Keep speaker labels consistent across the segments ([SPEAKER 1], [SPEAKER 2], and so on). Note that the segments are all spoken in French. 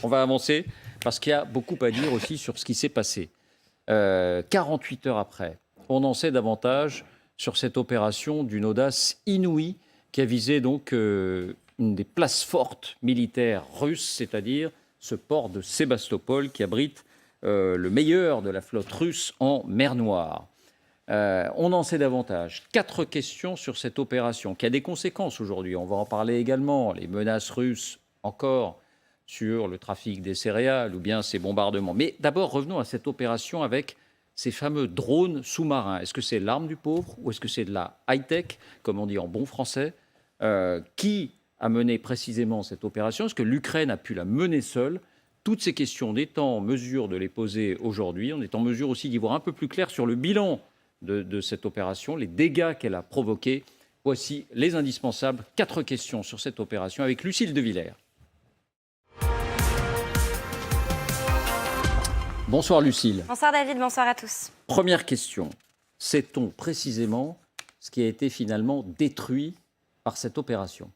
[SPEAKER 1] On va avancer parce qu'il y a beaucoup à dire aussi sur ce qui s'est passé. 48 heures après, on en sait davantage sur cette opération d'une audace inouïe qui a visé donc une des places fortes militaires russes, c'est-à-dire ce port de Sébastopol qui abrite le meilleur de la flotte russe en mer Noire. On en sait davantage. 4 questions sur cette opération qui a des conséquences aujourd'hui. On va en parler également. Les menaces russes encore sur le trafic des céréales ou bien ces bombardements. Mais d'abord, revenons à cette opération avec ces fameux drones sous-marins. Est-ce que c'est l'arme du pauvre ou est-ce que c'est de la high-tech, comme on dit en bon français Qui a mené précisément cette opération? Est-ce que l'Ukraine a pu la mener seule? Toutes ces questions, on est en mesure de les poser aujourd'hui. On est en mesure aussi d'y voir un peu plus clair sur le bilan de cette opération, les dégâts qu'elle a provoqués. Voici les indispensables. 4 questions sur cette opération avec Lucille de Villers. Bonsoir Lucille.
[SPEAKER 2] Bonsoir David, bonsoir à tous.
[SPEAKER 1] Première question. Sait-on précisément ce qui a été finalement détruit par cette opération?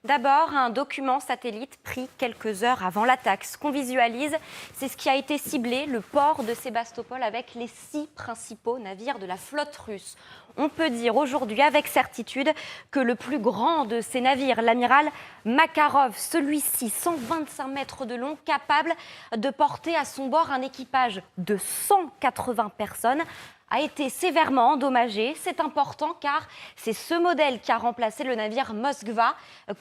[SPEAKER 2] D'abord, un document satellite pris quelques heures avant l'attaque. Ce qu'on visualise, c'est ce qui a été ciblé, le port de Sébastopol avec les 6 principaux navires de la flotte russe. On peut dire aujourd'hui avec certitude que le plus grand de ces navires, l'amiral Makarov, celui-ci 125 mètres de long, capable de porter à son bord un équipage de 180 personnes, a été sévèrement endommagé. C'est important car c'est ce modèle qui a remplacé le navire Moskva,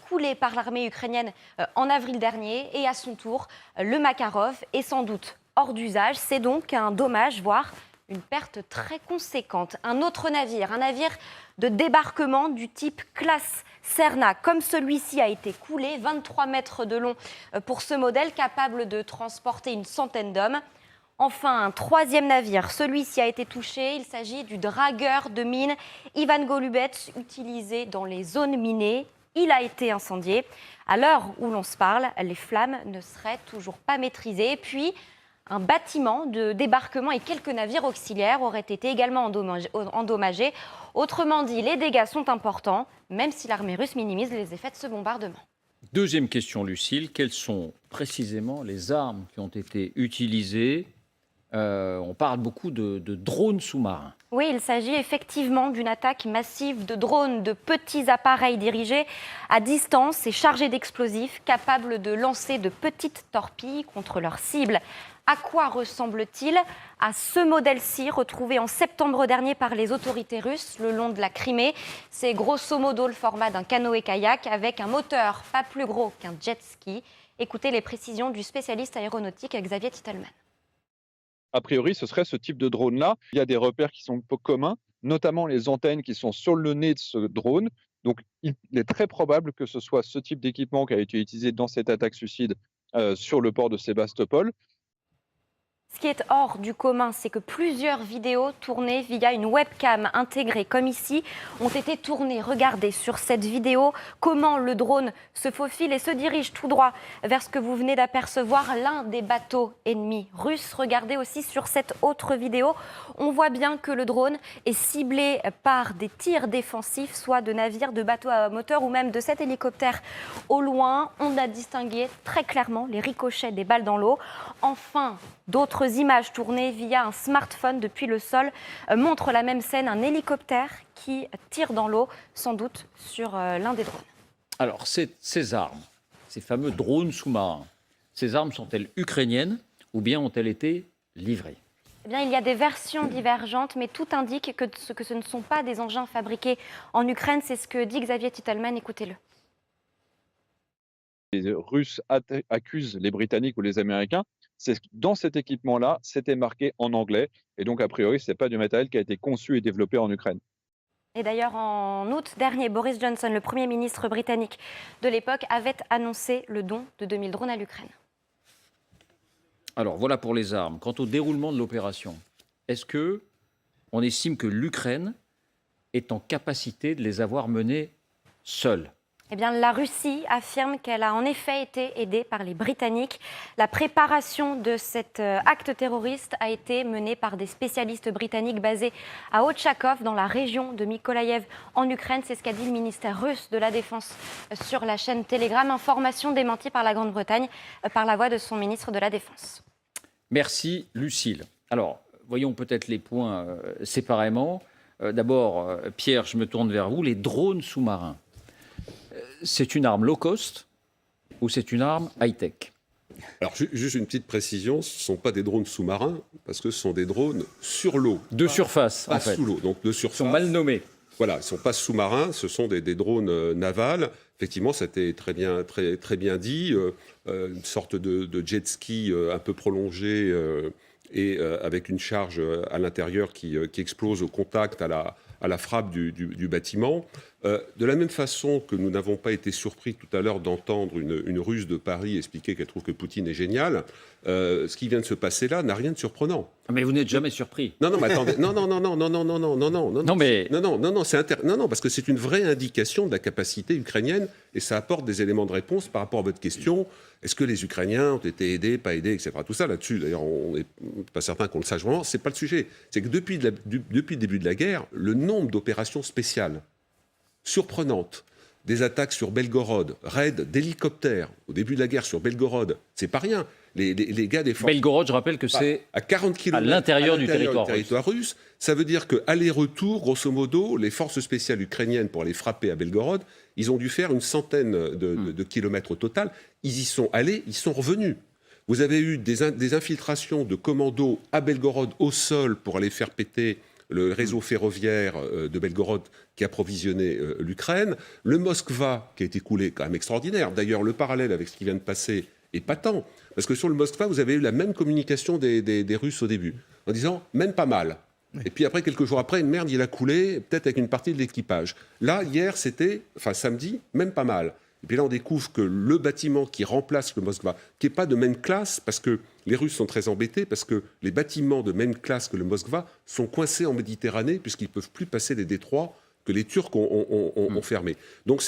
[SPEAKER 2] coulé par l'armée ukrainienne en avril dernier. Et à son tour, le Makarov est sans doute hors d'usage. C'est donc un dommage, voire une perte très conséquente. Un autre navire, un navire de débarquement du type classe Serna, comme celui-ci a été coulé, 23 mètres de long pour ce modèle, capable de transporter une centaine d'hommes. Enfin, un troisième navire, celui-ci a été touché. Il s'agit du dragueur de mines Ivan Golubets, utilisé dans les zones minées. Il a été incendié. À l'heure où l'on se parle, les flammes ne seraient toujours pas maîtrisées. Et puis, un bâtiment de débarquement et quelques navires auxiliaires auraient été également endommagés. Autrement dit, les dégâts sont importants, même si l'armée russe minimise les effets de ce bombardement.
[SPEAKER 1] Deuxième question, Lucille. Quelles sont précisément les armes qui ont été utilisées? On parle beaucoup de drones sous-marins.
[SPEAKER 2] Oui, il s'agit effectivement d'une attaque massive de drones, de petits appareils dirigés à distance et chargés d'explosifs, capables de lancer de petites torpilles contre leurs cibles. À quoi ressemble-t-il? À ce modèle-ci, retrouvé en septembre dernier par les autorités russes le long de la Crimée. C'est grosso modo le format d'un canoë-kayak avec un moteur pas plus gros qu'un jet ski. Écoutez les précisions du spécialiste aéronautique Xavier Titelman.
[SPEAKER 3] A priori, ce serait ce type de drone-là. Il y a des repères qui sont communs, notamment les antennes qui sont sur le nez de ce drone. Donc, il est très probable que ce soit ce type d'équipement qui a été utilisé dans cette attaque suicide sur le port de Sébastopol.
[SPEAKER 2] Ce qui est hors du commun, c'est que plusieurs vidéos tournées via une webcam intégrée, comme ici, ont été tournées. Regardez sur cette vidéo comment le drone se faufile et se dirige tout droit vers ce que vous venez d'apercevoir, l'un des bateaux ennemis russes. Regardez aussi sur cette autre vidéo, on voit bien que le drone est ciblé par des tirs défensifs, soit de navires, de bateaux à moteur ou même de cet hélicoptère. Au loin, on a distingué très clairement les ricochets des balles dans l'eau. Enfin, d'autres images tournées via un smartphone depuis le sol montrent la même scène, un hélicoptère qui tire dans l'eau, sans doute sur l'un des drones.
[SPEAKER 1] Alors, ces armes, ces fameux drones sous-marins, ces armes sont-elles ukrainiennes ou bien ont-elles été livrées?
[SPEAKER 2] Eh bien, il y a des versions divergentes, mais tout indique que ce ne sont pas des engins fabriqués en Ukraine. C'est ce que dit Xavier Titelman, écoutez-le.
[SPEAKER 3] Les Russes accusent les Britanniques ou les Américains. C'est dans cet équipement-là, c'était marqué en anglais. Et donc, a priori, ce n'est pas du matériel qui a été conçu et développé en Ukraine.
[SPEAKER 2] Et d'ailleurs, en août dernier, Boris Johnson, le Premier ministre britannique de l'époque, avait annoncé le don de 2000 drones à l'Ukraine.
[SPEAKER 1] Alors, voilà pour les armes. Quant au déroulement de l'opération, est-ce qu'on estime que l'Ukraine est en capacité de les avoir menées seule?
[SPEAKER 2] Eh bien, la Russie affirme qu'elle a en effet été aidée par les Britanniques. La préparation de cet acte terroriste a été menée par des spécialistes britanniques basés à Ochakov, dans la région de Mykolaïev, en Ukraine. C'est ce qu'a dit le ministère russe de la Défense sur la chaîne Telegram. Information démentie par la Grande-Bretagne par la voix de son ministre de la Défense.
[SPEAKER 1] Merci, Lucille. Alors, voyons peut-être les points séparément. D'abord, Pierre, je me tourne vers vous. Les drones sous-marins. C'est une arme low cost ou c'est une arme high-tech?
[SPEAKER 4] Alors, juste une petite précision, ce ne sont pas des drones sous-marins, parce que ce sont des drones sur l'eau.
[SPEAKER 1] De surface,
[SPEAKER 4] pas
[SPEAKER 1] en fait.
[SPEAKER 4] Sous l'eau, donc de surface.
[SPEAKER 1] Ils sont mal nommés.
[SPEAKER 4] Voilà, ils ne sont pas sous-marins, ce sont des drones navals. Effectivement, ça a été très bien dit. Une sorte de jet ski un peu prolongé et avec une charge à l'intérieur qui explose au contact, à la frappe du bâtiment. De la même façon que nous n'avons pas été surpris tout à l'heure d'entendre une Russe de Paris expliquer qu'elle trouve que Poutine est génial, ce qui vient de se passer là n'a rien de surprenant.
[SPEAKER 1] Mais vous n'êtes jamais surpris.
[SPEAKER 4] Non, mais attendez, non, parce que c'est une vraie indication de la capacité ukrainienne et ça apporte des éléments de réponse par rapport à votre question. Est-ce que les Ukrainiens ont été aidés, pas aidés, etc. Tout ça là-dessus, d'ailleurs, on n'est pas certain qu'on le sache vraiment. C'est pas le sujet. C'est que depuis le début de la guerre, le nombre d'opérations spéciales surprenantes, des attaques sur Belgorod, raids d'hélicoptères au début de la guerre sur Belgorod, c'est pas rien. Les gars des forces...
[SPEAKER 1] Belgorod, je rappelle que c'est
[SPEAKER 4] à 40 km
[SPEAKER 1] à l'intérieur du territoire
[SPEAKER 4] russe. Ça veut dire qu'aller-retour, grosso modo, les forces spéciales ukrainiennes, pour aller frapper à Belgorod, ils ont dû faire une centaine de kilomètres au total. Ils y sont allés, ils sont revenus. Vous avez eu des infiltrations de commandos à Belgorod au sol pour aller faire péter le réseau ferroviaire de Belgorod qui approvisionnait l'Ukraine. Le Moskva, qui a été coulé, quand même extraordinaire. D'ailleurs, le parallèle avec ce qui vient de passer est patent. Parce que sur le Moskva, vous avez eu la même communication des Russes au début, en disant « même pas mal ». Et puis après, quelques jours après, merde, il a coulé, peut-être avec une partie de l'équipage. Là, hier, samedi, même pas mal. Et puis là, on découvre que le bâtiment qui remplace le Moskva, qui n'est pas de même classe, parce que les Russes sont très embêtés, parce que les bâtiments de même classe que le Moskva sont coincés en Méditerranée, puisqu'ils ne peuvent plus passer les détroits que les Turcs ont fermé. Donc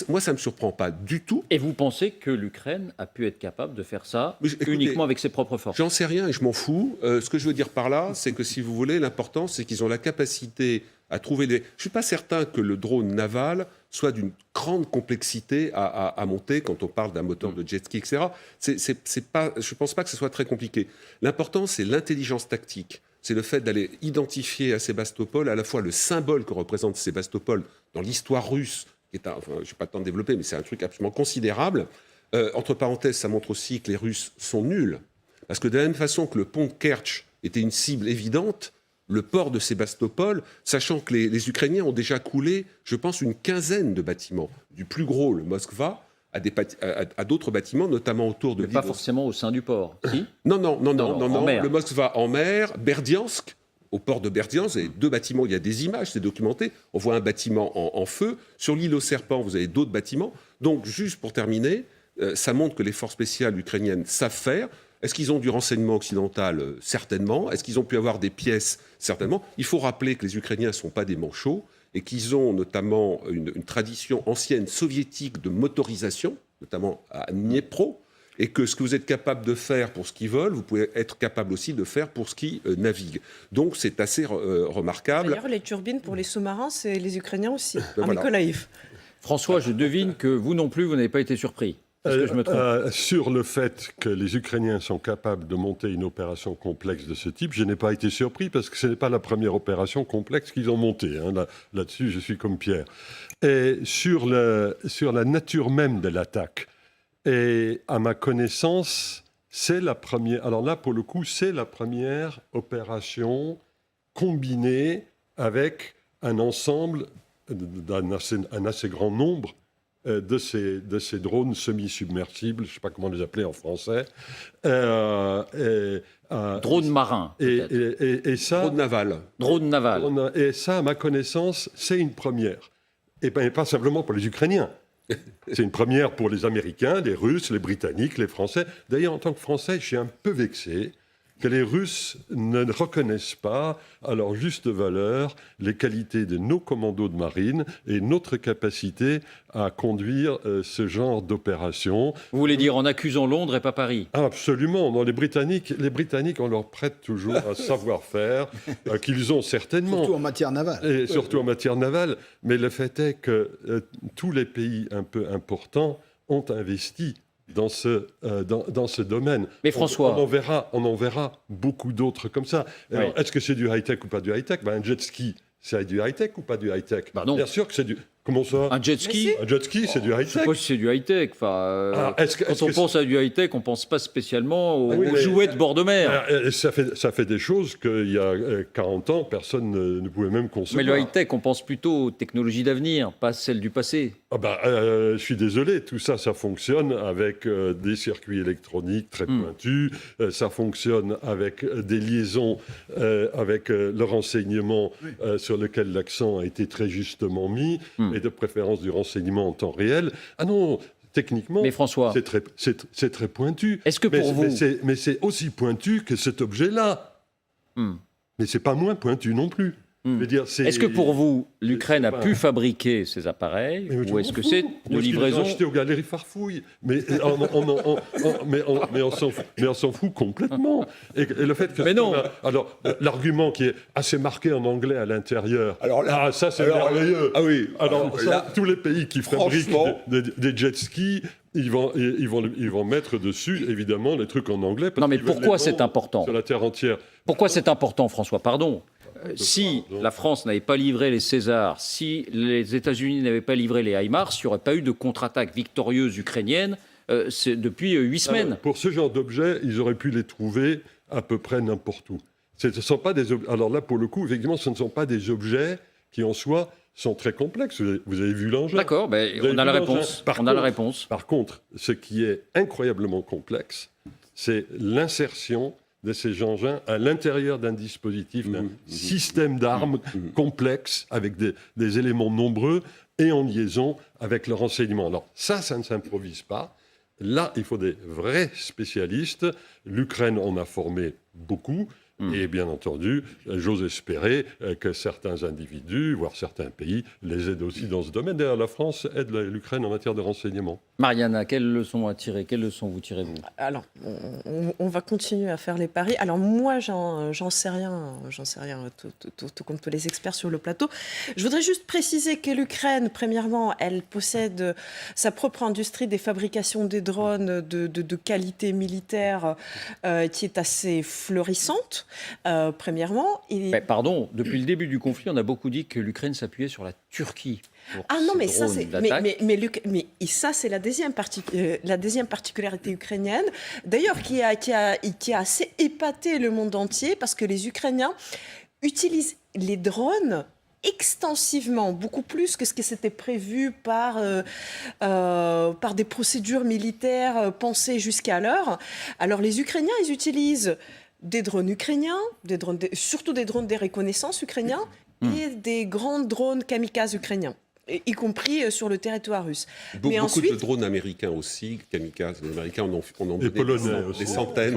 [SPEAKER 4] moi, ça ne me surprend pas du tout.
[SPEAKER 1] Et vous pensez que l'Ukraine a pu être capable de faire ça uniquement avec ses propres forces?
[SPEAKER 4] J'en sais rien et je m'en fous. Ce que je veux dire par là, c'est que si vous voulez, l'important, c'est qu'ils ont la capacité à trouver les... Je ne suis pas certain que le drone naval soit d'une grande complexité à monter quand on parle d'un moteur de jet ski, etc. Je ne pense pas que ce soit très compliqué. L'important, c'est l'intelligence tactique. C'est le fait d'aller identifier à Sébastopol à la fois le symbole que représente Sébastopol dans l'histoire russe, qui est je n'ai pas le temps de développer, mais c'est un truc absolument considérable. Entre parenthèses, ça montre aussi que les Russes sont nuls. Parce que de la même façon que le pont de Kerch était une cible évidente, le port de Sébastopol, sachant que les Ukrainiens ont déjà coulé, je pense, une quinzaine de bâtiments. Du plus gros, le Moskva, à d'autres bâtiments, notamment autour de
[SPEAKER 1] l'île. Pas forcément au sein du port, si?
[SPEAKER 4] Non.
[SPEAKER 1] Le
[SPEAKER 4] Moskva en mer, Berdiansk, au port de Berdiansk, vous avez 2 bâtiments, il y a des images, c'est documenté. On voit un bâtiment en feu. Sur l'île aux serpents, vous avez d'autres bâtiments. Donc, juste pour terminer, ça montre que les forces spéciales ukrainiennes savent faire. Est-ce qu'ils ont du renseignement occidental? Certainement. Est-ce qu'ils ont pu avoir des pièces? Certainement. Il faut rappeler que les Ukrainiens ne sont pas des manchots et qu'ils ont notamment une tradition ancienne soviétique de motorisation, notamment à Dniepro, et que ce que vous êtes capable de faire pour ce qu'ils volent, vous pouvez être capable aussi de faire pour ce qui navigue. Donc c'est assez remarquable.
[SPEAKER 5] D'ailleurs, les turbines pour les sous-marins, c'est les Ukrainiens aussi, à Mykolaïev.
[SPEAKER 1] François, je devine que vous non plus, vous n'avez pas été surpris. Est-ce que je me trompe?
[SPEAKER 6] Sur le fait que les Ukrainiens sont capables de monter une opération complexe de ce type, je n'ai pas été surpris parce que ce n'est pas la première opération complexe qu'ils ont montée. Là-dessus, je suis comme Pierre. Et sur la nature même de l'attaque, et à ma connaissance, c'est la première... Alors là, pour le coup, c'est la première opération combinée avec un ensemble d'un assez grand nombre de ces drones semi-submersibles, je ne sais pas comment les appeler en français.
[SPEAKER 1] Drone marin,
[SPEAKER 4] et ça,
[SPEAKER 1] drone naval.
[SPEAKER 6] Et ça, à ma connaissance, c'est une première. Et pas simplement pour les Ukrainiens. C'est une première pour les Américains, les Russes, les Britanniques, les Français. D'ailleurs, en tant que Français, je suis un peu vexé que les Russes ne reconnaissent pas à leur juste valeur les qualités de nos commandos de marine et notre capacité à conduire ce genre d'opération.
[SPEAKER 1] Vous voulez dire en accusant Londres et pas Paris?
[SPEAKER 6] Absolument. Non, les Britanniques, on leur prête toujours un savoir-faire qu'ils ont certainement.
[SPEAKER 7] Surtout en matière navale.
[SPEAKER 6] Et surtout en matière navale. Mais le fait est que tous les pays un peu importants ont investi dans ce domaine.
[SPEAKER 1] Mais François...
[SPEAKER 6] On en verra beaucoup d'autres comme ça. Alors,
[SPEAKER 1] Oui.
[SPEAKER 6] est-ce que c'est du high-tech ou pas du high-tech? Un jet ski, c'est du high-tech ou pas du high-tech?
[SPEAKER 1] Non.
[SPEAKER 6] Bien sûr que c'est du... Comment ça?
[SPEAKER 1] Un jet ski?
[SPEAKER 6] Un jet ski, c'est du
[SPEAKER 1] Je ne
[SPEAKER 6] high-tech.
[SPEAKER 1] sais pas si c'est du high-tech. Enfin, quand on pense à du high-tech, on ne pense pas spécialement aux jouets de bord de mer.
[SPEAKER 6] Ça fait des choses qu'il y a 40 ans, personne ne pouvait même concevoir.
[SPEAKER 1] Mais le high-tech, on pense plutôt aux technologies d'avenir, pas celles du passé.
[SPEAKER 6] Je suis désolé, tout ça, ça fonctionne avec des circuits électroniques très pointus, ça fonctionne avec des liaisons avec le renseignement sur lequel l'accent a été très justement mis, et de préférence du renseignement en temps réel. Ah non, techniquement,
[SPEAKER 1] mais François,
[SPEAKER 6] c'est très pointu.
[SPEAKER 1] Est-ce que pour vous...
[SPEAKER 6] Mais c'est aussi pointu que cet objet-là. Mais c'est pas moins pointu non plus.
[SPEAKER 1] Est-ce que pour vous, l'Ukraine a pu fabriquer ces appareils, ou est-ce que c'est de livraison
[SPEAKER 6] acheté aux galeries Farfouille, mais on s'en fout complètement. Et le fait que alors l'argument qui est assez marqué en anglais à l'intérieur. Alors là, ça c'est merveilleux.
[SPEAKER 7] Ah oui.
[SPEAKER 6] Alors là, tous les pays qui fabriquent des jet skis. Ils vont mettre dessus, évidemment, les trucs en anglais.
[SPEAKER 1] Non, mais pourquoi c'est important?
[SPEAKER 6] Sur la terre entière.
[SPEAKER 1] Pourquoi c'est important, François? Pardon. Si la France n'avait pas livré les Césars, si les États-Unis n'avaient pas livré les HIMARS, il n'y aurait pas eu de contre-attaque victorieuse ukrainienne depuis 8 semaines.
[SPEAKER 6] Pour ce genre d'objets, ils auraient pu les trouver à peu près n'importe où. Alors là, pour le coup, effectivement, ce ne sont pas des objets qui, en soi, sont très complexes. Vous avez vu l'engin.
[SPEAKER 1] D'accord, on a la réponse.
[SPEAKER 6] Par contre, ce qui est incroyablement complexe, c'est l'insertion de ces engins à l'intérieur d'un dispositif, d'un système d'armes complexe, avec des éléments nombreux et en liaison avec le renseignement. Alors ça ne s'improvise pas. Là, il faut des vrais spécialistes. L'Ukraine en a formé beaucoup. Et bien entendu, j'ose espérer que certains individus, voire certains pays, les aident aussi dans ce domaine. D'ailleurs, la France aide l'Ukraine en matière de renseignement.
[SPEAKER 1] Mariana, quelles leçons à tirer? Quelles leçons vous tirez-vous?
[SPEAKER 5] Alors, on va continuer à faire les paris. Alors moi, j'en sais rien, tout comme tous les experts sur le plateau. Je voudrais juste préciser que l'Ukraine, premièrement, elle possède sa propre industrie des fabrications des drones de qualité militaire qui est assez florissante. Premièrement.
[SPEAKER 1] Pardon, depuis le début du conflit, on a beaucoup dit que l'Ukraine s'appuyait sur la Turquie.
[SPEAKER 5] Ah non, mais ça c'est ça c'est la deuxième particularité ukrainienne. D'ailleurs, qui a assez épaté le monde entier parce que les Ukrainiens utilisent les drones extensivement, beaucoup plus que ce qui s'était prévu par des procédures militaires pensées jusqu'alors. Alors les Ukrainiens, ils utilisent des drones ukrainiens, surtout des drones de reconnaissance ukrainiens et des grands drones kamikazes ukrainiens, y compris sur le territoire russe.
[SPEAKER 4] Mais ensuite, de drones américains aussi, kamikazes américains, on en
[SPEAKER 6] et polonais
[SPEAKER 4] des centaines.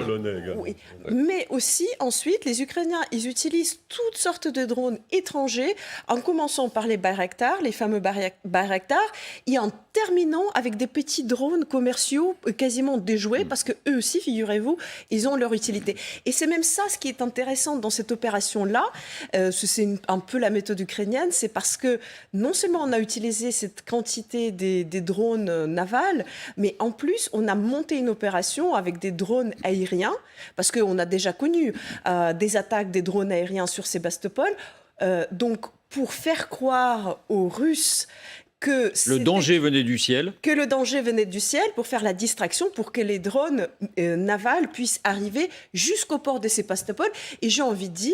[SPEAKER 5] Oui. Mais aussi, ensuite, les Ukrainiens, ils utilisent toutes sortes de drones étrangers, en commençant par les Bayraktar, les fameux Bayraktar, et en terminant avec des petits drones commerciaux quasiment déjoués, parce que eux aussi, figurez-vous, ils ont leur utilité. Et c'est même ça, ce qui est intéressant dans cette opération-là, c'est un peu la méthode ukrainienne, c'est parce que non seulement on a utilisé cette quantité des drones navals, mais en plus, on a monté une opération avec des drones aériens, parce qu'on a déjà connu des attaques des drones aériens sur Sébastopol. Donc, pour faire croire aux Russes que
[SPEAKER 1] le danger venait du ciel.
[SPEAKER 5] Que le danger venait du ciel, pour faire la distraction, pour que les drones navals puissent arriver jusqu'au port de Sébastopol. Et j'ai envie de dire,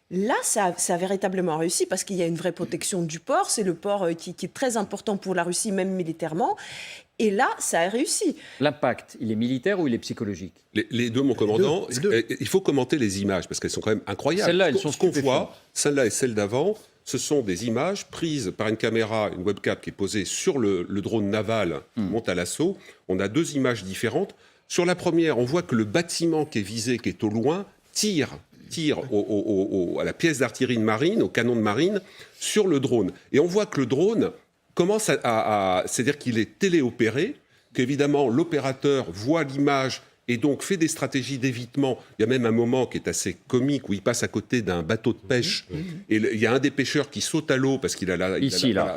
[SPEAKER 5] là, ça a véritablement réussi, parce qu'il y a une vraie protection du port. C'est le port qui est très important pour la Russie, même militairement. Et là, ça a réussi.
[SPEAKER 1] L'impact, il est militaire ou il est psychologique?
[SPEAKER 4] Les deux, mon commandant. Les deux. Il faut commenter les images, parce qu'elles sont quand même incroyables.
[SPEAKER 1] Celles-là, elles sont
[SPEAKER 4] ce qu'on voit, celle-là et celle d'avant, ce sont des images prises par une caméra, une webcam qui est posée sur le drone naval qui monte à l'assaut. On a deux images différentes. Sur la première, on voit que le bâtiment qui est visé, qui est au loin, tire à la pièce d'artillerie de marine, au canon de marine, sur le drone. Et on voit que le drone commence c'est-à-dire qu'il est téléopéré, qu'évidemment l'opérateur voit l'image et donc fait des stratégies d'évitement. Il y a même un moment qui est assez comique où il passe à côté d'un bateau de pêche et il y a un des pêcheurs qui saute à l'eau parce qu'il a là.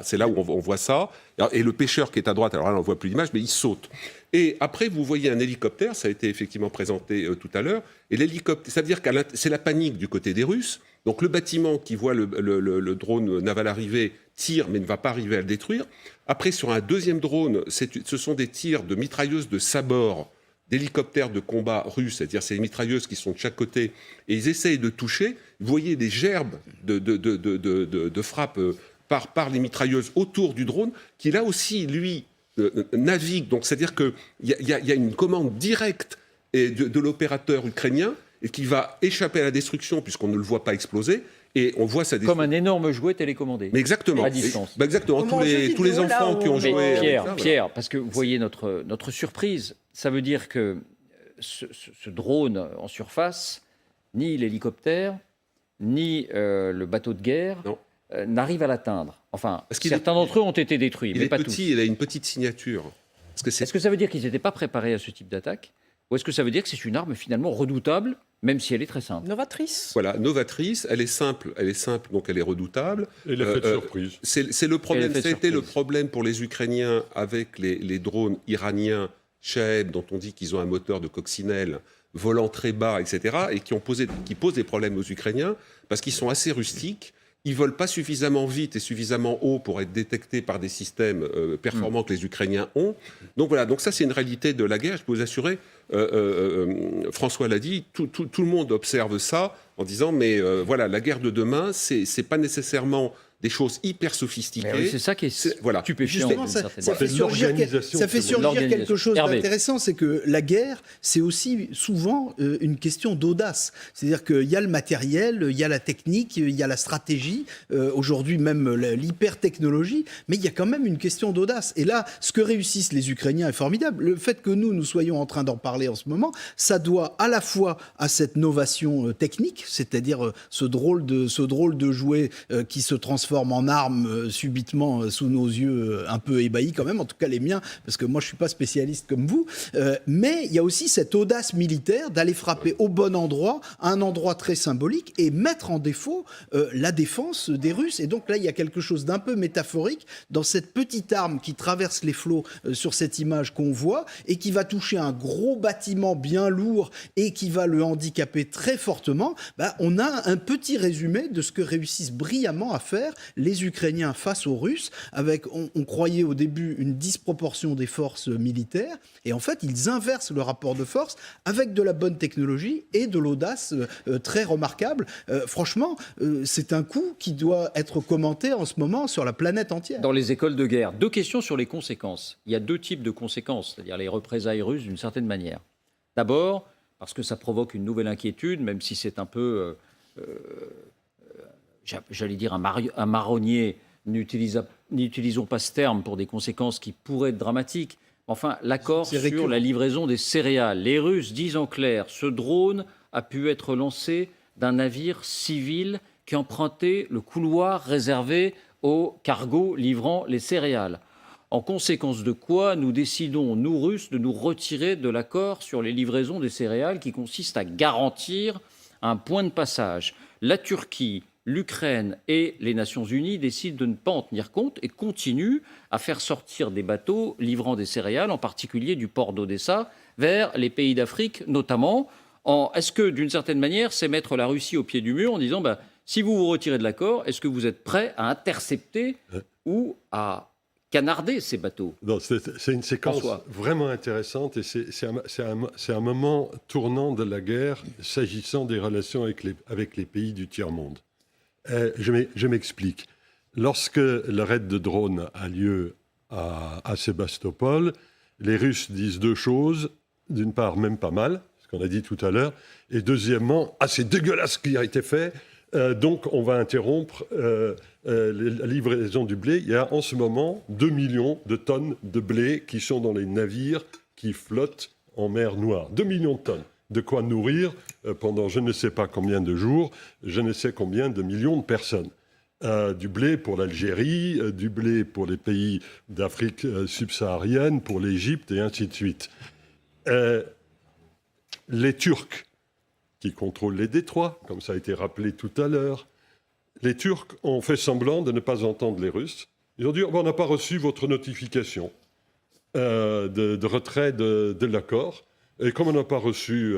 [SPEAKER 4] C'est là où on voit ça. Et le pêcheur qui est à droite, alors là on ne voit plus l'image, mais il saute. Et après vous voyez un hélicoptère, ça a été effectivement présenté tout à l'heure. Et l'hélicoptère, ça veut dire que c'est la panique du côté des Russes. Donc le bâtiment qui voit le drone naval arriver tire mais ne va pas arriver à le détruire. Après sur un deuxième drone, ce sont des tirs de mitrailleuses de sabord d'hélicoptères de combat russes, c'est-à-dire ces mitrailleuses qui sont de chaque côté, et ils essayent de toucher. Vous voyez des gerbes de frappes par les mitrailleuses autour du drone, qui là aussi, lui, navigue. Donc c'est-à-dire qu'il y a une commande directe de l'opérateur ukrainien, et qui va échapper à la destruction, puisqu'on ne le voit pas exploser, et on voit sa destruction.
[SPEAKER 1] Comme un énorme jouet télécommandé.
[SPEAKER 4] Mais exactement.
[SPEAKER 1] À distance.
[SPEAKER 4] Exactement. Tous les enfants qui ont joué.
[SPEAKER 1] Pierre, parce que vous voyez notre surprise, ça veut dire que ce drone en surface, ni l'hélicoptère, ni le bateau de guerre n'arrivent à l'atteindre. Enfin, certains d'entre eux ont été détruits, mais pas tous.
[SPEAKER 4] Il a une petite signature.
[SPEAKER 1] Est-ce que ça veut dire qu'ils n'étaient pas préparés à ce type d'attaque ? Ou est-ce que ça veut dire que c'est une arme finalement redoutable, même si elle est très simple ?
[SPEAKER 5] Novatrice.
[SPEAKER 4] Voilà, novatrice, elle est simple, donc elle est redoutable.
[SPEAKER 6] Et l'effet de surprise.
[SPEAKER 4] C'est le problème. C'était le problème pour les Ukrainiens avec les drones iraniens Shahed, dont on dit qu'ils ont un moteur de coccinelle volant très bas, etc., et qui posent des problèmes aux Ukrainiens parce qu'ils sont assez rustiques. Ils volent pas suffisamment vite et suffisamment haut pour être détectés par des systèmes performants que les Ukrainiens ont. Donc voilà, donc ça c'est une réalité de la guerre. Je peux vous assurer, François l'a dit, tout le monde observe ça en disant mais voilà, la guerre de demain, c'est pas nécessairement des choses hyper sophistiquées.
[SPEAKER 1] Oui, c'est ça qui est stupéfiant.
[SPEAKER 7] Justement, ça fait surgir quelque chose d'intéressant, c'est que la guerre, c'est aussi souvent une question d'audace. C'est-à-dire qu'il y a le matériel, il y a la technique, il y a la stratégie, aujourd'hui même l'hyper-technologie, mais il y a quand même une question d'audace. Et là, ce que réussissent les Ukrainiens est formidable. Le fait que nous soyons en train d'en parler en ce moment, ça doit à la fois à cette novation technique, c'est-à-dire ce drôle de jouet qui se transforme en arme subitement sous nos yeux un peu ébahis quand même, en tout cas les miens, parce que moi je ne suis pas spécialiste comme vous, mais il y a aussi cette audace militaire d'aller frapper au bon endroit, à un endroit très symbolique, et mettre en défaut la défense des Russes. Et donc là, il y a quelque chose d'un peu métaphorique dans cette petite arme qui traverse les flots sur cette image qu'on voit, et qui va toucher un gros bâtiment bien lourd et qui va le handicaper très fortement. On a un petit résumé de ce que réussissent brillamment à faire les Ukrainiens face aux Russes, avec, on croyait au début, une disproportion des forces militaires, et en fait, ils inversent le rapport de force avec de la bonne technologie et de l'audace très remarquable. Franchement, c'est un coup qui doit être commenté en ce moment sur la planète entière.
[SPEAKER 1] Dans les écoles de guerre, 2 questions sur les conséquences. Il y a 2 types de conséquences, c'est-à-dire les représailles russes d'une certaine manière. D'abord, parce que ça provoque une nouvelle inquiétude, même si c'est un peu... j'allais dire un marronnier, n'utilisons pas ce terme pour des conséquences qui pourraient être dramatiques. Enfin, l'accord sur la livraison des céréales. Les Russes disent en clair, ce drone a pu être lancé d'un navire civil qui empruntait le couloir réservé aux cargos livrant les céréales. En conséquence de quoi, nous décidons, nous Russes, de nous retirer de l'accord sur les livraisons des céréales qui consiste à garantir un point de passage. La Turquie, l'Ukraine et les Nations Unies décident de ne pas en tenir compte et continuent à faire sortir des bateaux livrant des céréales, en particulier du port d'Odessa, vers les pays d'Afrique notamment. Est-ce que, d'une certaine manière, c'est mettre la Russie au pied du mur en disant si vous vous retirez de l'accord, est-ce que vous êtes prêt à intercepter ou à canarder ces bateaux?
[SPEAKER 6] Non, c'est une séquence vraiment intéressante et c'est un moment tournant de la guerre s'agissant des relations avec les pays du tiers-monde. Je m'explique. Lorsque le raid de drone a lieu à Sébastopol, les Russes disent 2 choses. D'une part, même pas mal, ce qu'on a dit tout à l'heure. Et deuxièmement, c'est dégueulasse ce qui a été fait. Donc, on va interrompre la livraison du blé. Il y a en ce moment 2 millions de tonnes de blé qui sont dans les navires qui flottent en mer Noire. 2 millions de tonnes. de quoi nourrir pendant je ne sais pas combien de jours, je ne sais combien de millions de personnes. Du blé pour l'Algérie, du blé pour les pays d'Afrique subsaharienne, pour l'Égypte et ainsi de suite. Les Turcs qui contrôlent les détroits, comme ça a été rappelé tout à l'heure, les Turcs ont fait semblant de ne pas entendre les Russes. Ils ont dit on n'a pas reçu votre notification de retrait de l'accord. Et comme on n'a pas reçu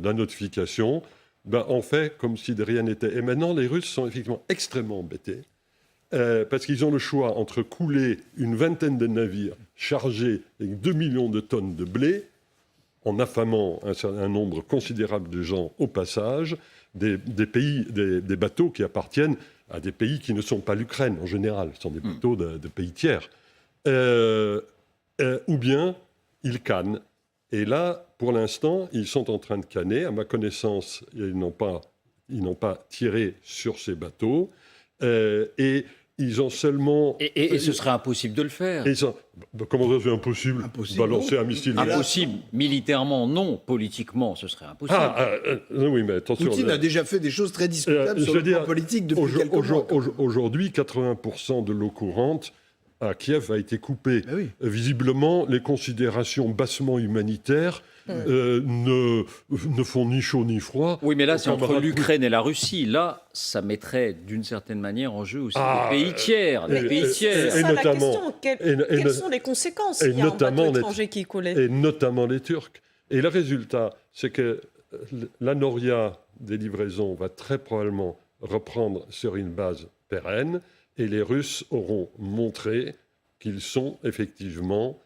[SPEAKER 6] la notification, on fait comme si de rien n'était. Et maintenant, les Russes sont effectivement extrêmement embêtés parce qu'ils ont le choix entre couler une vingtaine de navires chargés avec 2 millions de tonnes de blé, en affamant un nombre considérable de gens au passage, des bateaux qui appartiennent à des pays qui ne sont pas l'Ukraine en général, ce sont des bateaux de pays tiers. Ou bien ils cannent. Et là, pour l'instant, ils sont en train de canner. À ma connaissance, ils n'ont pas tiré sur ces bateaux. Et ils ont seulement...
[SPEAKER 1] Et ce serait impossible de le faire.
[SPEAKER 6] Comment ça, c'est impossible? Balancer un missile.
[SPEAKER 1] Impossible. Militairement, non. Politiquement, ce serait impossible.
[SPEAKER 6] Oui, mais attention.
[SPEAKER 7] Poutine a déjà fait des choses très discutables sur le plan politique depuis quelques mois.
[SPEAKER 6] Aujourd'hui, 80% de l'eau courante à Kiev a été coupée.
[SPEAKER 7] Oui.
[SPEAKER 6] Visiblement, les considérations bassement humanitaires ne font ni chaud ni froid.
[SPEAKER 1] Oui, mais là, c'est entre l'Ukraine et la Russie. Là, ça mettrait d'une certaine manière en jeu aussi les pays tiers.
[SPEAKER 5] C'est ça la question. Quelles sont les conséquences s'il y a un bateau étranger qui est collé?
[SPEAKER 6] Et notamment les Turcs. Et le résultat, c'est que la Noria des livraisons va très probablement reprendre sur une base pérenne. Et les Russes auront montré qu'ils sont effectivement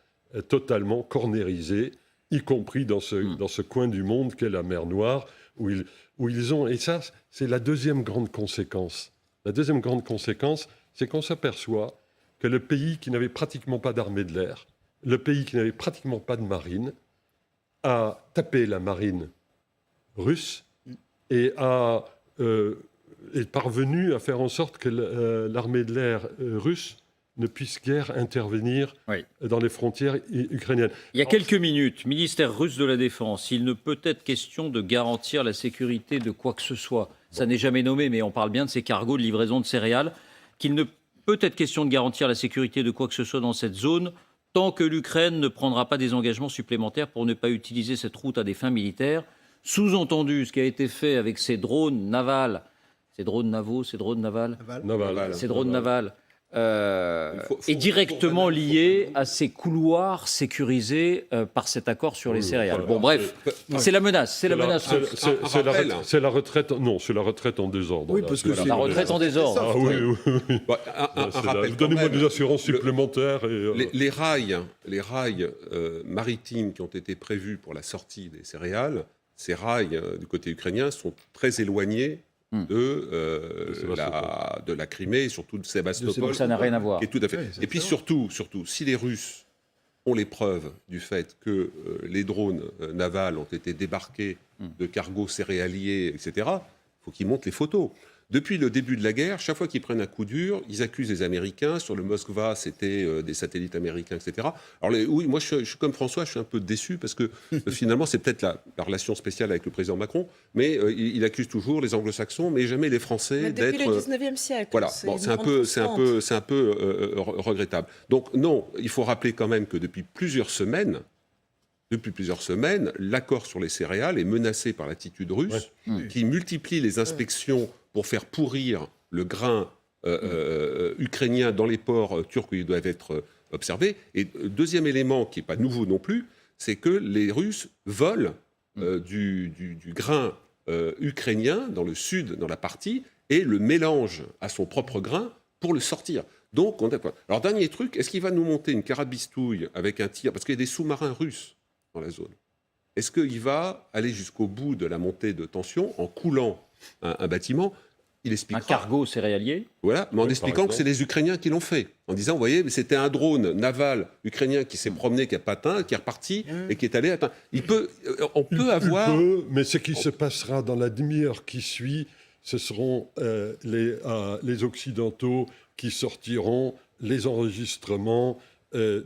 [SPEAKER 6] totalement cornérisés, y compris dans ce coin du monde qu'est la mer Noire, où ils ont... Et ça, c'est la deuxième grande conséquence. La deuxième grande conséquence, c'est qu'on s'aperçoit que le pays qui n'avait pratiquement pas d'armée de l'air, le pays qui n'avait pratiquement pas de marine, a tapé la marine russe et est parvenu à faire en sorte que l'armée de l'air russe ne puisse guère intervenir dans les frontières ukrainiennes.
[SPEAKER 1] Il y a quelques minutes, ministère russe de la Défense, il ne peut être question de garantir la sécurité de quoi que ce soit. Ça n'est jamais nommé, mais on parle bien de ces cargos de livraison de céréales. Qu'il ne peut être question de garantir la sécurité de quoi que ce soit dans cette zone tant que l'Ukraine ne prendra pas des engagements supplémentaires pour ne pas utiliser cette route à des fins militaires. Sous-entendu, ce qui a été fait avec ces drones navals, ces drones navaux, ces drones navals, ces drones navals, est directement lié à ces couloirs sécurisés par cet accord sur les céréales. Bon, bref, c'est la menace. C'est la menace.
[SPEAKER 6] C'est la retraite. Non, c'est la retraite en désordre.
[SPEAKER 7] Oui, parce que c'est
[SPEAKER 1] la retraite en désordre.
[SPEAKER 6] Ah oui.
[SPEAKER 3] Un rappel.
[SPEAKER 6] Donnez-moi des assurances supplémentaires.
[SPEAKER 4] Les rails maritimes qui ont été prévus pour la sortie des céréales, ces rails du côté ukrainien sont très éloignés de la Crimée et surtout de Sébastopol.
[SPEAKER 1] Ça n'a rien à voir.
[SPEAKER 4] Et puis surtout, si les Russes ont les preuves du fait que les drones navals ont été débarqués de cargos céréaliers, etc., il faut qu'ils montrent les photos. Depuis le début de la guerre, chaque fois qu'ils prennent un coup dur, ils accusent les Américains. Sur le Moskva, c'était des satellites américains, etc. Alors oui, moi, je suis comme François, je suis un peu déçu parce que finalement, c'est peut-être la relation spéciale avec le président Macron, mais il accuse toujours les Anglo-Saxons, mais jamais les Français d'être...
[SPEAKER 5] Depuis le 19e siècle.
[SPEAKER 4] Voilà, c'est un peu regrettable. Donc non, il faut rappeler quand même que depuis plusieurs semaines, l'accord sur les céréales est menacé par l'attitude russe, qui multiplie les inspections pour faire pourrir le grain ukrainien dans les ports turcs où ils doivent être observés. Et deuxième élément qui n'est pas nouveau non plus, c'est que les Russes volent du grain ukrainien dans le sud, dans la partie, et le mélangent à son propre grain pour le sortir. Donc, alors, dernier truc, est-ce qu'il va nous monter une carabistouille avec un tir? Parce qu'il y a des sous-marins russes dans la zone. Est-ce qu'il va aller jusqu'au bout de la montée de tension en coulant un bâtiment? Il expliquera,
[SPEAKER 1] un cargo céréalier.
[SPEAKER 4] Voilà, mais en expliquant que c'est les Ukrainiens qui l'ont fait. En disant, vous voyez, c'était un drone naval ukrainien qui s'est promené, qui a patin, qui est reparti et qui est allé atteindre. On peut avoir...
[SPEAKER 6] mais ce qui se passera dans la demi-heure qui suit, ce seront les Occidentaux qui sortiront les enregistrements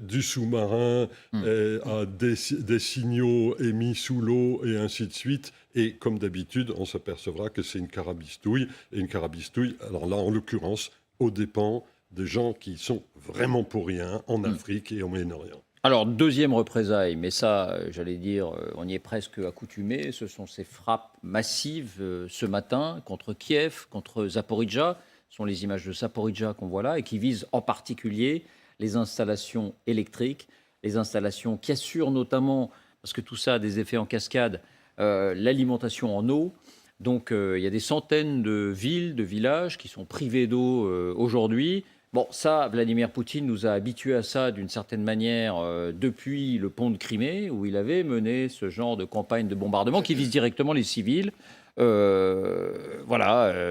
[SPEAKER 6] du sous-marin à des signaux émis sous l'eau et ainsi de suite. Et comme d'habitude, on s'apercevra que c'est une carabistouille. Et une carabistouille, alors là, en l'occurrence, aux dépens des gens qui sont vraiment pour rien en Afrique et au Moyen-Orient.
[SPEAKER 1] Alors, deuxième représailles, mais ça, j'allais dire, on y est presque accoutumé, ce sont ces frappes massives ce matin contre Kiev, contre Zaporijjia. Ce sont les images de Zaporijjia qu'on voit là et qui visent en particulier les installations électriques, les installations qui assurent notamment, parce que tout ça a des effets en cascade, l'alimentation en eau. Donc, il y a des centaines de villes, de villages qui sont privés d'eau aujourd'hui. Bon, ça, Vladimir Poutine nous a habitués à ça d'une certaine manière depuis le pont de Crimée, où il avait mené ce genre de campagne de bombardement qui vise directement les civils.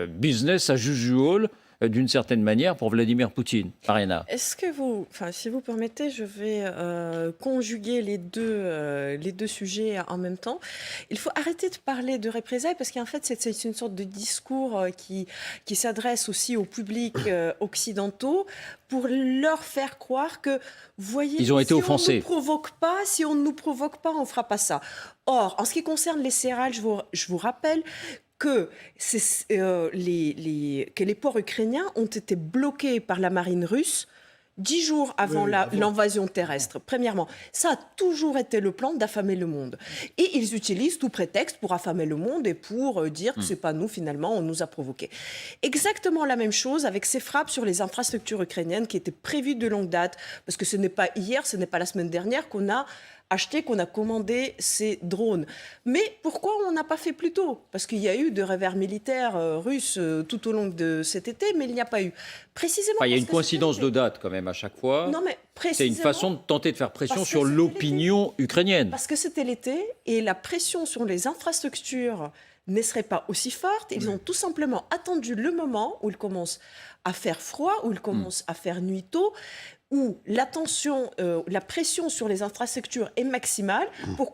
[SPEAKER 1] Business as usual, d'une certaine manière, pour Vladimir Poutine. Ariana.
[SPEAKER 5] Est-ce que si vous permettez, je vais conjuguer les deux sujets en même temps. Il faut arrêter de parler de représailles parce qu'en fait, c'est une sorte de discours qui s'adresse aussi au public occidentaux pour leur faire croire que, voyez,
[SPEAKER 1] ils ont été offensés.
[SPEAKER 5] Si on ne nous provoque pas, on ne fera pas ça. Or, en ce qui concerne les céréales, je vous rappelle que les ports ukrainiens ont été bloqués par la marine russe 10 jours avant l'invasion terrestre. Premièrement, ça a toujours été le plan d'affamer le monde. Et ils utilisent tout prétexte pour affamer le monde et pour dire que ce n'est pas nous, finalement, on nous a provoqués. Exactement la même chose avec ces frappes sur les infrastructures ukrainiennes qui étaient prévues de longue date, parce que ce n'est pas hier, ce n'est pas la semaine dernière qu'on a commandé ces drones. Mais pourquoi on n'a pas fait plus tôt ? Parce qu'il y a eu de revers militaires russes tout au long de cet été, mais il n'y a pas eu. Précisément.
[SPEAKER 1] Il y a une coïncidence de date quand même à chaque fois.
[SPEAKER 5] Non, mais
[SPEAKER 1] c'est une façon de tenter de faire pression sur l'opinion ukrainienne.
[SPEAKER 5] Parce que c'était l'été et la pression sur les infrastructures ne serait pas aussi forte. Ils ont tout simplement attendu le moment où il commence à faire froid, où il commence à faire nuit tôt, où la pression sur les infrastructures est maximale pour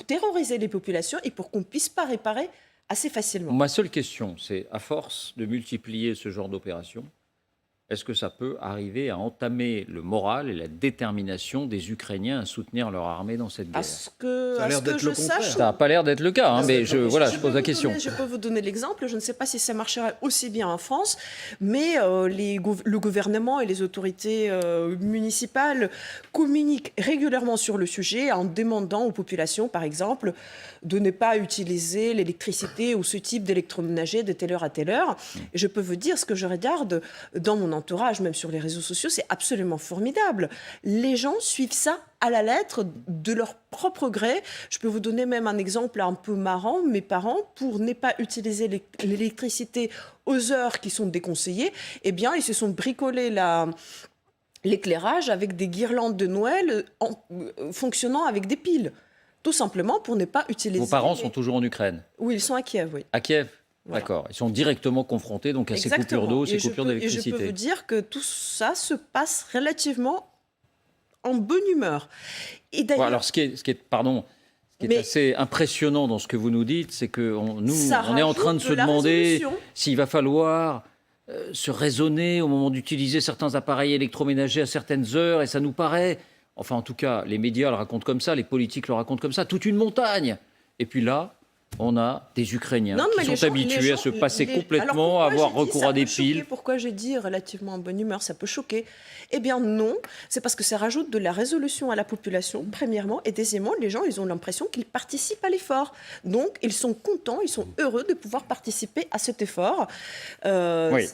[SPEAKER 5] terroriser les populations et pour qu'on ne puisse pas réparer assez facilement.
[SPEAKER 1] Ma seule question, c'est à force de multiplier ce genre d'opérations, est-ce que ça peut arriver à entamer le moral et la détermination des Ukrainiens à soutenir leur armée dans cette guerre ?
[SPEAKER 7] Ça a l'air d'être le contraire.
[SPEAKER 1] Ça n'a pas l'air d'être le cas, mais je pose la question.
[SPEAKER 5] Je peux vous donner l'exemple. Je ne sais pas si ça marcherait aussi bien en France, mais le gouvernement et les autorités municipales communiquent régulièrement sur le sujet en demandant aux populations, par exemple, de ne pas utiliser l'électricité ou ce type d'électroménager de telle heure à telle heure. Et je peux vous dire, ce que je regarde dans mon entourage, même sur les réseaux sociaux, c'est absolument formidable. Les gens suivent ça à la lettre de leur propre gré. Je peux vous donner même un exemple un peu marrant. Mes parents, pour ne pas utiliser l'électricité aux heures qui sont déconseillées, eh bien, ils se sont bricolés l'éclairage avec des guirlandes de Noël fonctionnant avec des piles. Tout simplement pour ne pas utiliser...
[SPEAKER 1] Vos parents sont toujours en Ukraine ?
[SPEAKER 5] Oui, ils sont à Kiev, oui.
[SPEAKER 1] À Kiev ?
[SPEAKER 5] Voilà.
[SPEAKER 1] D'accord. Ils sont directement confrontés donc à ces coupures d'eau, ces coupures d'électricité.
[SPEAKER 5] Et je peux vous dire que tout ça se passe relativement en bonne humeur. Et d'ailleurs,
[SPEAKER 1] alors, ce qui est assez impressionnant dans ce que vous nous dites, c'est qu'on est en train de se demander s'il va falloir se raisonner au moment d'utiliser certains appareils électroménagers à certaines heures, et ça nous paraît, enfin en tout cas, les médias le racontent comme ça, les politiques le racontent comme ça, toute une montagne. Et puis là, on a des Ukrainiens qui sont habitués à se passer complètement, à avoir recours à des piles.
[SPEAKER 5] Pourquoi j'ai dit relativement en bonne humeur, ça peut choquer ? Eh bien non, c'est parce que ça rajoute de la résolution à la population, premièrement, et deuxièmement, les gens, ils ont l'impression qu'ils participent à l'effort. Donc, ils sont contents, ils sont heureux de pouvoir participer à cet effort.
[SPEAKER 1] Oui.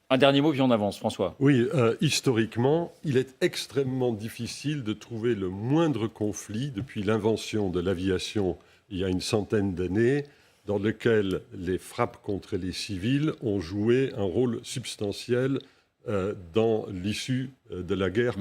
[SPEAKER 1] Un dernier mot, puis on avance, François.
[SPEAKER 6] Oui, historiquement, il est extrêmement difficile de trouver le moindre conflit depuis l'invention de l'aviation il y a une centaine d'années, dans lequel les frappes contre les civils ont joué un rôle substantiel dans l'issue de la guerre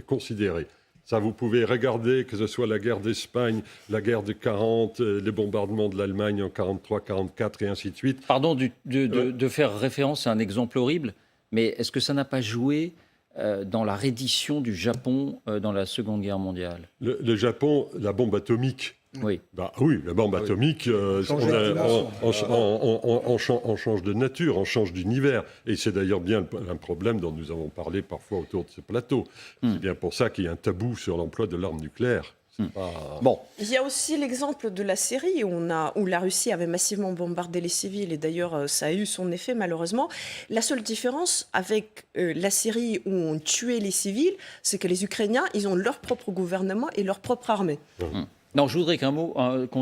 [SPEAKER 6] considérée. Ça, vous pouvez regarder, que ce soit la guerre d'Espagne, la guerre de 40, les bombardements de l'Allemagne en 43, 44 et ainsi de suite.
[SPEAKER 1] Pardon de faire référence à un exemple horrible, mais est-ce que ça n'a pas joué dans la reddition du Japon dans la Seconde Guerre mondiale ?
[SPEAKER 6] Le Japon, la bombe atomique
[SPEAKER 1] Oui.
[SPEAKER 6] Oui, la bombe atomique, on change de nature, on change d'univers. Et c'est d'ailleurs bien un problème dont nous avons parlé parfois autour de ce plateau. C'est bien pour ça qu'il y a un tabou sur l'emploi de l'arme nucléaire.
[SPEAKER 1] Bon.
[SPEAKER 5] Il y a aussi l'exemple de la Syrie où la Russie avait massivement bombardé les civils et d'ailleurs ça a eu son effet malheureusement. La seule différence avec la Syrie où on tuait les civils, c'est que les Ukrainiens, ils ont leur propre gouvernement et leur propre armée.
[SPEAKER 1] Non, je voudrais qu'un mot, qu'on